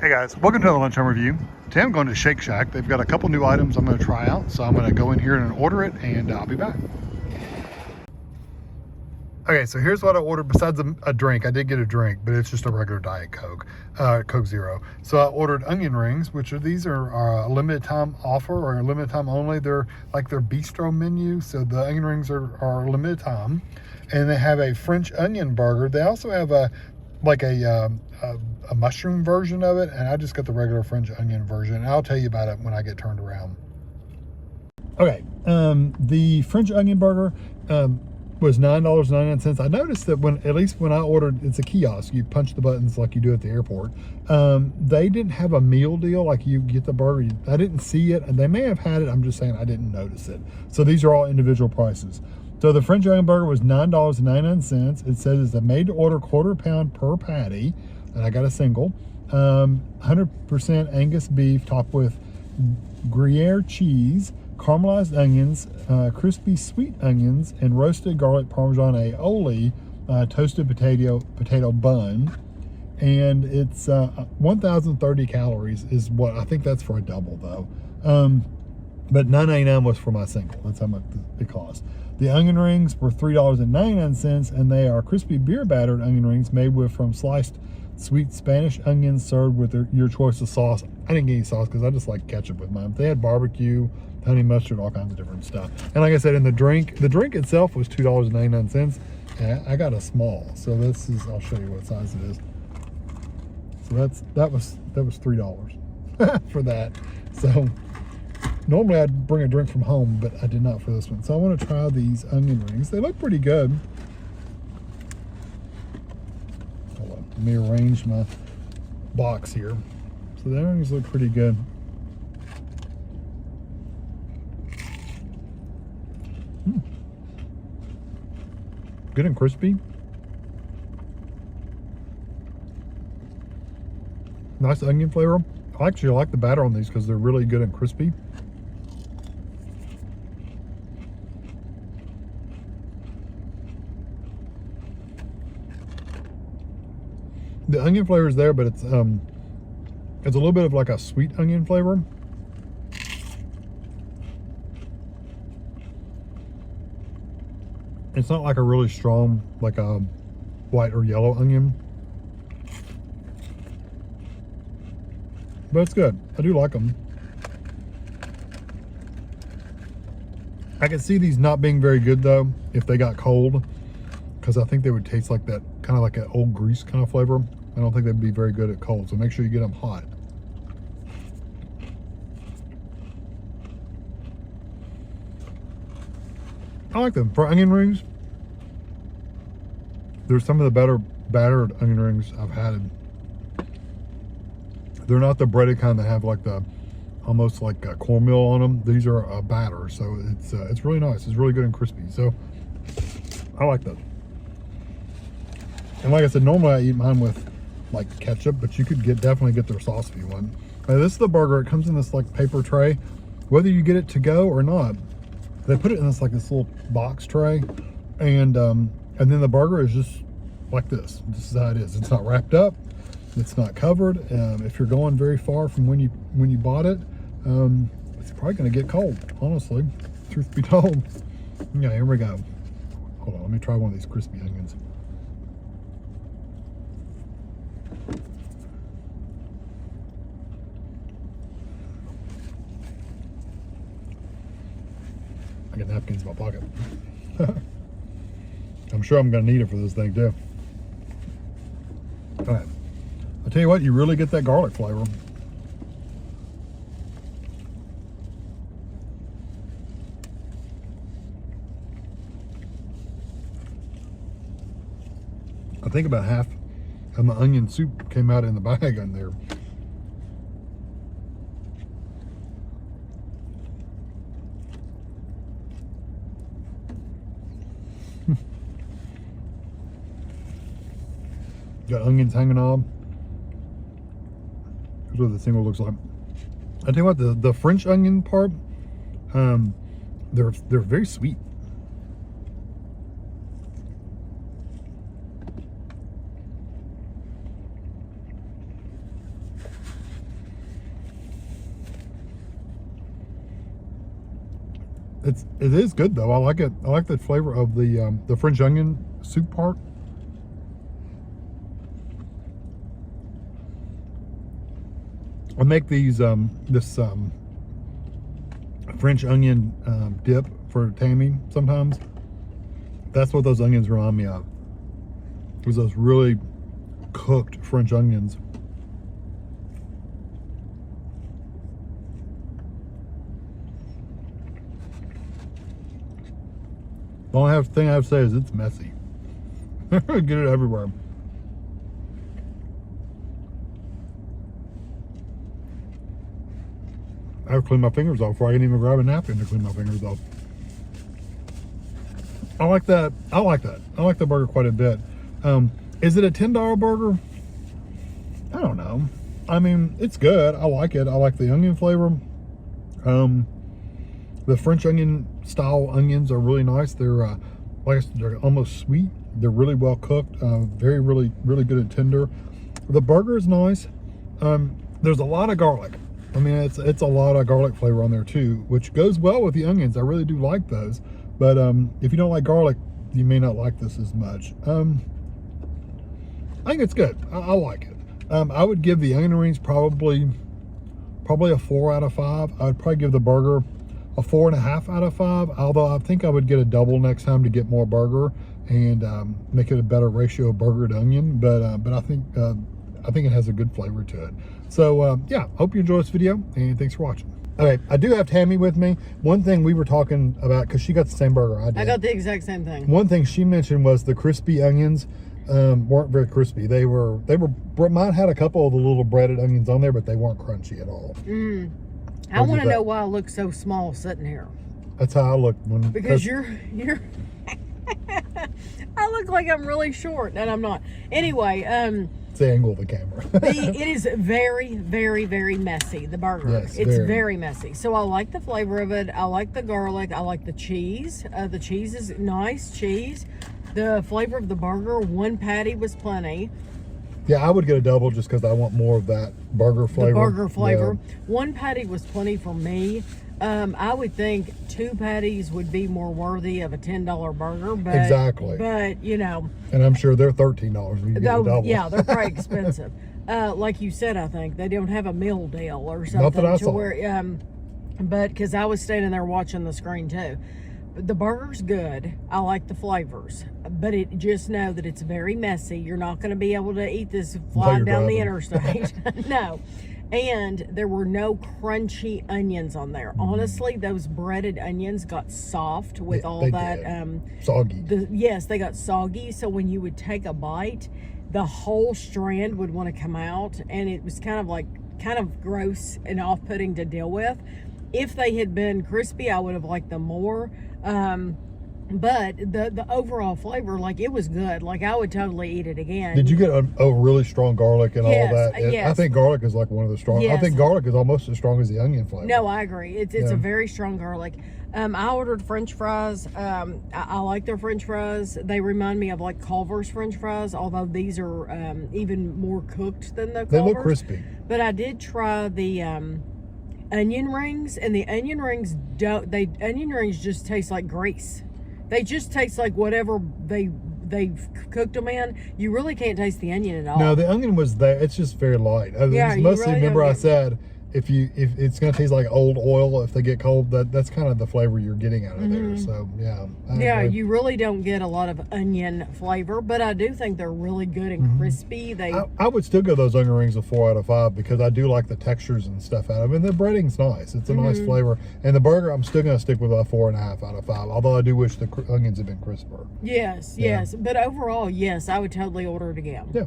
Hey guys, welcome to the lunchtime review. Today I'm going to Shake Shack. They've got a couple new items I'm going to try out, so I'm going to go in here and order it, and I'll be back. Okay, so here's what I ordered besides a drink. I did get a drink, but it's just a regular Diet Coke, Coke Zero. So I ordered onion rings, which these are a limited time offer or a limited time only. They're like their bistro menu, so the onion rings are limited time. And they have a French onion burger. They also have a mushroom version of it, and I just got the regular French onion version. And I'll tell you about it when I get turned around. Okay, the French onion burger was $9.99. I noticed that at least when I ordered, it's a kiosk. You punch the buttons like you do at the airport. They didn't have a meal deal like you get the burger. I didn't see it, and they may have had it. I'm just saying I didn't notice it. So these are all individual prices. So the French onion burger was $9.99. It says it's a made-to-order quarter-pound per patty, and I got a single. 100% Angus beef topped with Gruyere cheese, caramelized onions, crispy sweet onions, and roasted garlic parmesan aioli, toasted potato bun. And it's 1,030 calories is what I think that's for a double though. But $9.99 was for my single. That's how much it cost. The onion rings were $3.99, and they are crispy beer-battered onion rings made from sliced sweet Spanish onions served with your choice of sauce. I didn't get any sauce because I just like ketchup with mine. They had barbecue, honey mustard, all kinds of different stuff. And like I said, in the drink itself was $2.99, and I got a small. So this is, I'll show you what size it is. So that was $3 for that. So normally I'd bring a drink from home, but I did not for this one. So I want to try these onion rings. They look pretty good. Hold on, let me arrange my box here. So the onions look pretty good. Good and crispy. Nice onion flavor. I actually like the batter on these because they're really good and crispy. The onion flavor is there, but it's a little bit of like a sweet onion flavor. It's not like a really strong, like a white or yellow onion. But it's good. I do like them. I can see these not being very good though if they got cold, because I think they would taste like that, kind of like an old grease kind of flavor. I don't think they'd be very good at cold, so make sure you get them hot. I like them. For onion rings, they're some of the better battered onion rings I've had. They're not the breaded kind that have like almost like a cornmeal on them. These are a batter, so it's really nice. It's really good and crispy. So I like those. And like I said, normally I eat mine with like ketchup, but you could definitely get their sauce if you want. This is the burger. It comes in this like paper tray. Whether you get it to go or not, they put it in this little box tray, and then the burger is just like this. This is how it is. It's not wrapped up. It's not covered. If you're going very far from when you bought it, it's probably going to get cold. Honestly, truth be told. Yeah, here we go. Hold on. Let me try one of these crispy onions. I got napkins in my pocket. I'm sure I'm going to need it for this thing too. All right. I'll tell you what, you really get that garlic flavor. I think about half of my onion soup came out in the bag in there. Got onions hanging on. Here's what the single looks like. I tell you what, the French onion part, they're very sweet. it is good though. I like it. I like the flavor of the French onion soup part. I make these this French onion dip for Tammy sometimes. That's what those onions remind me of. Was those really cooked French onions. The only thing I have to say is it's messy. Get it everywhere. I have to clean my fingers off before I can even grab a napkin to clean my fingers off. I like that. I like that. I like the burger quite a bit. Is it a $10 burger? I don't know. I mean, it's good. I like it. I like the onion flavor. The French onion style onions are really nice. They're like I said, they're almost sweet. They're really well cooked. Really good and tender. The burger is nice. There's a lot of garlic. I mean, it's a lot of garlic flavor on there too, which goes well with the onions. I really do like those. But if you don't like garlic, you may not like this as much. I think it's good. I like it. I would give the onion rings probably a 4 out of 5. I would probably give the burger a 4.5 out of 5. Although I think I would get a double next time to get more burger and make it a better ratio of burger to onion. But I think it has a good flavor to it. So yeah, hope you enjoy this video and thanks for watching. Okay, I do have Tammy with me. One thing we were talking about, because she got the same burger I did. I got the exact same thing. One thing she mentioned was the crispy onions weren't very crispy. They were. Mine had a couple of the little breaded onions on there, but they weren't crunchy at all. I want to know why I look so small sitting here. That's how I look because you're. I look like I'm really short, and I'm not. Anyway, it's the angle of the camera. It is very, very, very messy, the burger. Yes, it's very messy. So I like the flavor of it. I like the garlic. I like the cheese. The cheese is nice cheese. The flavor of the burger, one patty was plenty. Yeah, I would get a double just because I want more of that burger flavor. The burger flavor. Yeah. One patty was plenty for me. I would think 2 patties would be more worthy of a $10 burger. But, exactly. But, you know. And I'm sure they're $13 when you get a double. Yeah, they're pretty expensive. Like you said, I think they don't have a meal deal or something. Not that I saw. Where, but because I was standing there watching the screen too. The burger's good. I like the flavors, but just know that it's very messy. You're not going to be able to eat this flying down the interstate. No. And there were no crunchy onions on there. Honestly, those breaded onions got soft with all that. Soggy. Yes, they got soggy. So when you would take a bite, the whole strand would want to come out. And it was kind of gross and off-putting to deal with. If they had been crispy, I would have liked them more. But the overall flavor, like, it was good. Like, I would totally eat it again. Did you get a really strong garlic and all that? Yes. I think garlic is like one of the strong. Yes. I think garlic is almost as strong as the onion flavor. No, I agree. It's a very strong garlic. I ordered French fries. I like their French fries. They remind me of like Culver's French fries, although these are even more cooked than the Culver's. They look crispy. But I did try the onion rings, and the onion rings just taste like grease. They just taste like whatever they've cooked them in. You really can't taste the onion at all. No, the onion was there. It's just very light. Yeah, mostly really remember I said if it's gonna taste like old oil if they get cold, that's kind of the flavor you're getting out of there. So yeah. You really don't get a lot of onion flavor, but I do think they're really good and crispy. I would still give those onion rings a 4 out of 5 because I do like the textures and stuff out of them. And the breading's nice. It's a nice flavor. And the burger, I'm still gonna stick with a 4.5 out of 5. Although I do wish the onions had been crisper. Yes. But overall, yes, I would totally order it again. Yeah.